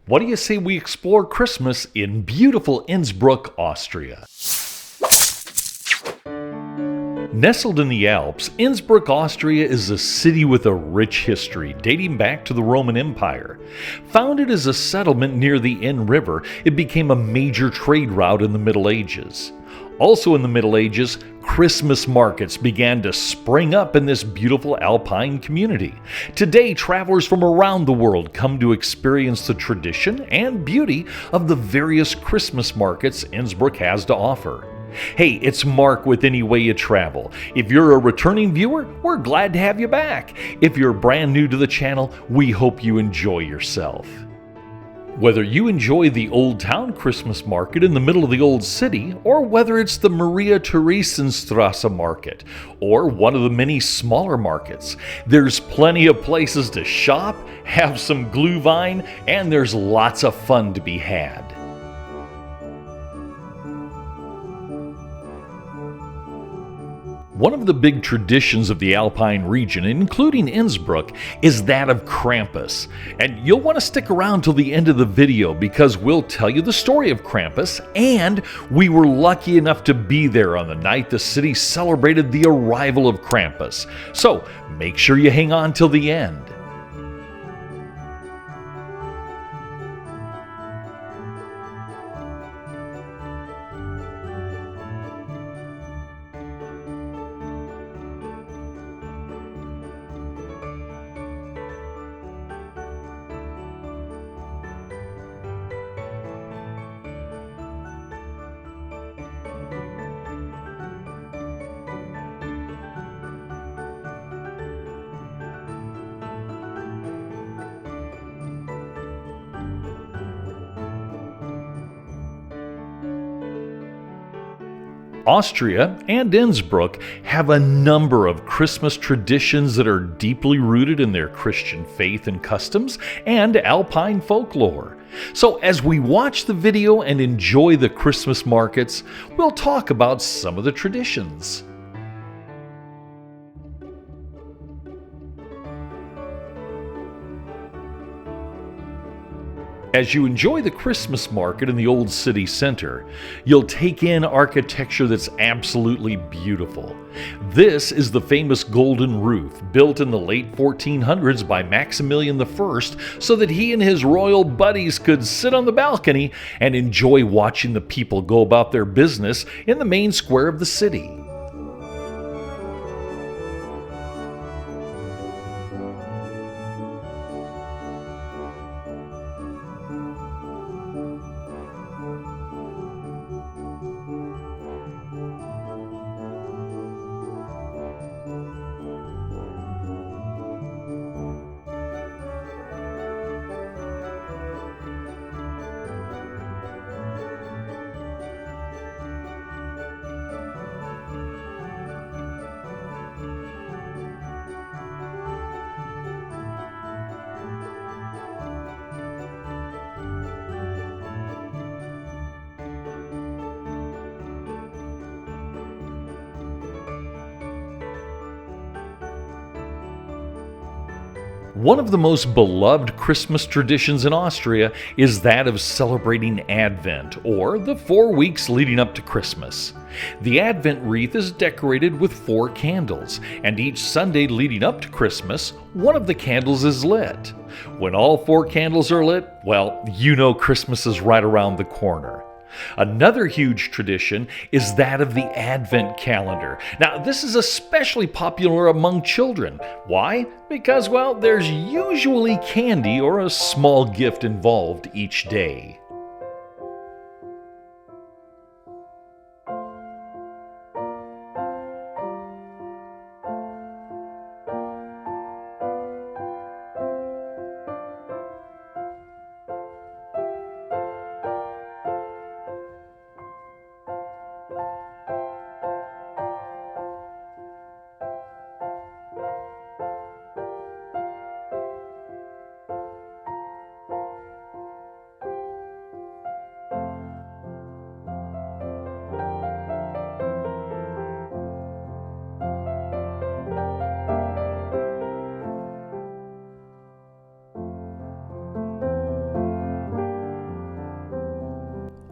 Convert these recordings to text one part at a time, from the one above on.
What do you say we explore Christmas in beautiful Innsbruck, Austria? Nestled in the Alps, Innsbruck, Austria is a city with a rich history dating back to the Roman Empire. Founded as a settlement near the Inn River, it became a major trade route in the Middle Ages. Also in the Middle Ages, Christmas markets began to spring up in this beautiful alpine community. Today, travelers from around the world come to experience the tradition and beauty of the various Christmas markets Innsbruck has to offer. Hey, it's Mark with Any Way You Travel. If you're a returning viewer, we're glad to have you back. If you're brand new to the channel, we hope you enjoy yourself. Whether you enjoy the Old Town Christmas market in the middle of the Old City, or whether it's the Maria Theresienstrasse market, or one of the many smaller markets, there's plenty of places to shop, have some glühwein, and there's lots of fun to be had. One of the big traditions of the Alpine region, including Innsbruck, is that of Krampus. And you'll want to stick around till the end of the video because we'll tell you the story of Krampus, and we were lucky enough to be there on the night the city celebrated the arrival of Krampus. So make sure you hang on till the end. Austria and Innsbruck have a number of Christmas traditions that are deeply rooted in their Christian faith and customs and Alpine folklore. So as we watch the video and enjoy the Christmas markets, we'll talk about some of the traditions. As you enjoy the Christmas market in the old city center, you'll take in architecture that's absolutely beautiful. This is the famous golden roof, built in the late 1400s by Maximilian I so that he and his royal buddies could sit on the balcony and enjoy watching the people go about their business in the main square of the city. One of the most beloved Christmas traditions in Austria is that of celebrating Advent, or the 4 weeks leading up to Christmas. The Advent wreath is decorated with 4 candles, and each Sunday leading up to Christmas, one of the candles is lit. When all 4 candles are lit, well, you know Christmas is right around the corner. Another huge tradition is that of the Advent calendar. Now, this is especially popular among children. Why? Because, well, there's usually candy or a small gift involved each day.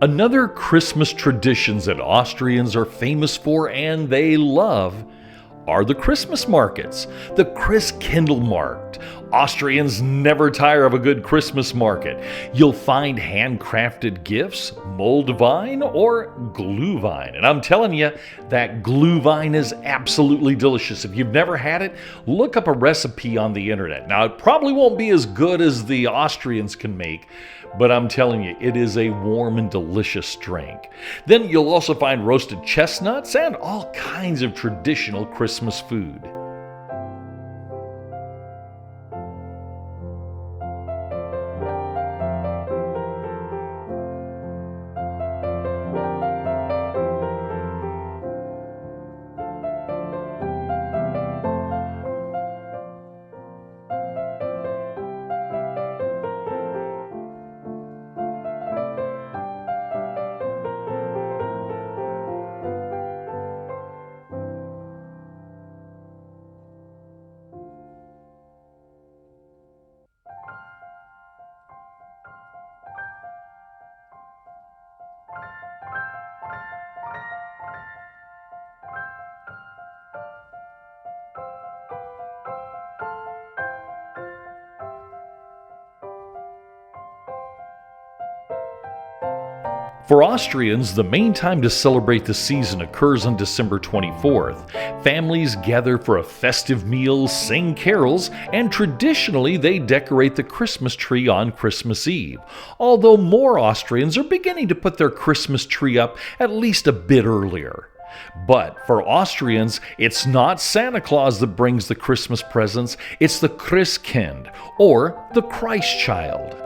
Another Christmas traditions that Austrians are famous for and they love are the Christmas markets, the Christkindlmarkt. Austrians never tire of a good Christmas market. You'll find handcrafted gifts, mulled wine, or glühwein. And I'm telling you, that glühwein is absolutely delicious. If you've never had it, look up a recipe on the internet. Now, it probably won't be as good as the Austrians can make, but I'm telling you, it is a warm and delicious drink. Then you'll also find roasted chestnuts and all kinds of traditional Christmas food. For Austrians, the main time to celebrate the season occurs on December 24th. Families gather for a festive meal, sing carols, and traditionally they decorate the Christmas tree on Christmas Eve, although more Austrians are beginning to put their Christmas tree up at least a bit earlier. But for Austrians, it's not Santa Claus that brings the Christmas presents, it's the Christkind, or the Christ child.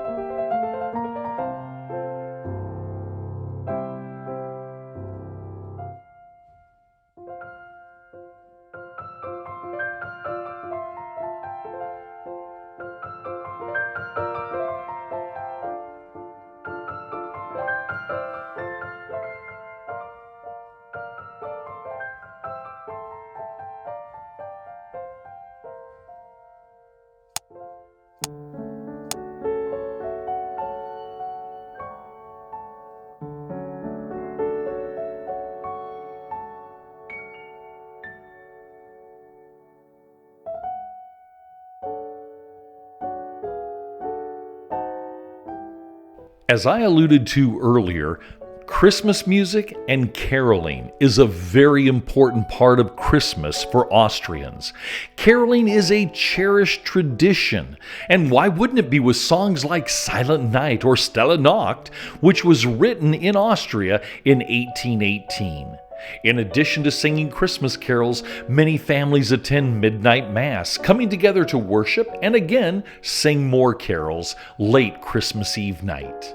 As I alluded to earlier, Christmas music and caroling is a very important part of Christmas for Austrians. Caroling is a cherished tradition, and why wouldn't it be with songs like Silent Night or Stille Nacht, which was written in Austria in 1818. In addition to singing Christmas carols, many families attend midnight mass, coming together to worship and again sing more carols late Christmas Eve night.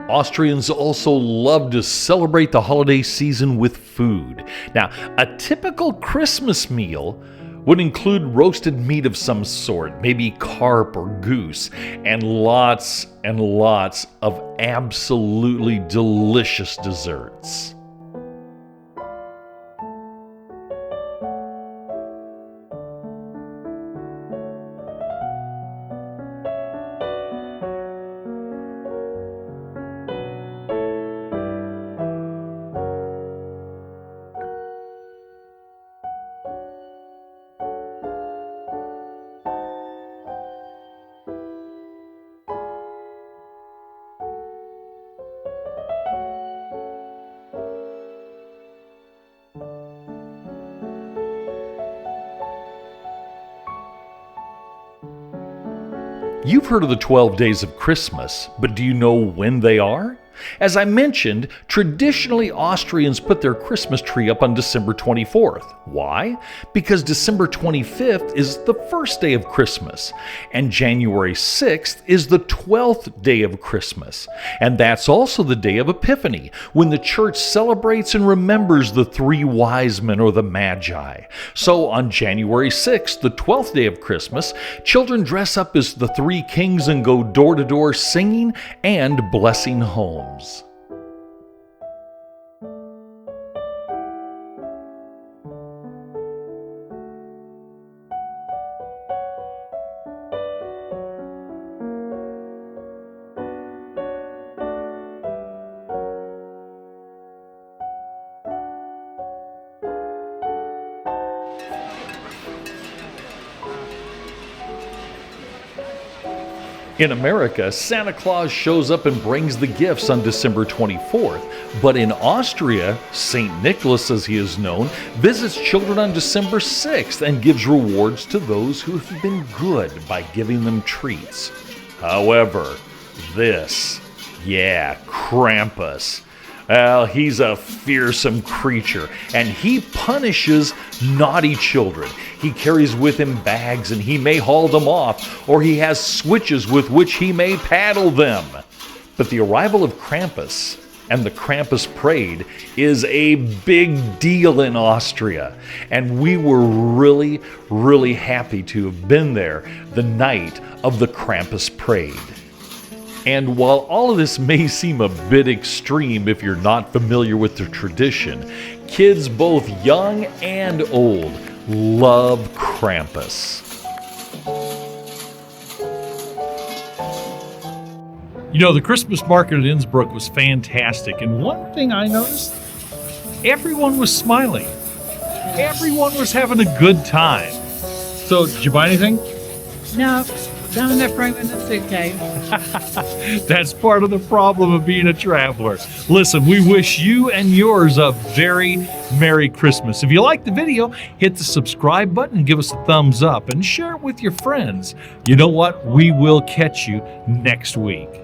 Austrians also love to celebrate the holiday season with food. Now, a typical Christmas meal would include roasted meat of some sort, maybe carp or goose, and lots of absolutely delicious desserts. You've heard of the 12 days of Christmas, but do you know when they are? As I mentioned, traditionally Austrians put their Christmas tree up on December 24th. Why? Because December 25th is the first day of Christmas, and January 6th is the 12th day of Christmas. And that's also the day of Epiphany, when the church celebrates and remembers the three wise men or the Magi. So on January 6th, the 12th day of Christmas, children dress up as the three kings and go door to door singing and blessing homes. In America, Santa Claus shows up and brings the gifts on December 24th, but in Austria, St. Nicholas, as he is known, visits children on December 6th and gives rewards to those who have been good by giving them treats. However, Krampus, well, he's a fearsome creature, and he punishes naughty children. He carries with him bags, and he may haul them off, or he has switches with which he may paddle them. But the arrival of Krampus and the Krampus Parade is a big deal in Austria, and we were really, really happy to have been there the night of the Krampus Parade. And while all of this may seem a bit extreme if you're not familiar with the tradition, kids both young and old love Krampus. You know, the Christmas market at Innsbruck was fantastic, and one thing I noticed, everyone was smiling. Everyone was having a good time. So, did you buy anything? No, down there bringing the suitcase. That's part of the problem of being a traveler. Listen, we wish you and yours a very Merry Christmas. If you like the video, hit the subscribe button and give us a thumbs up and share it with your friends. You know what? We will catch you next week.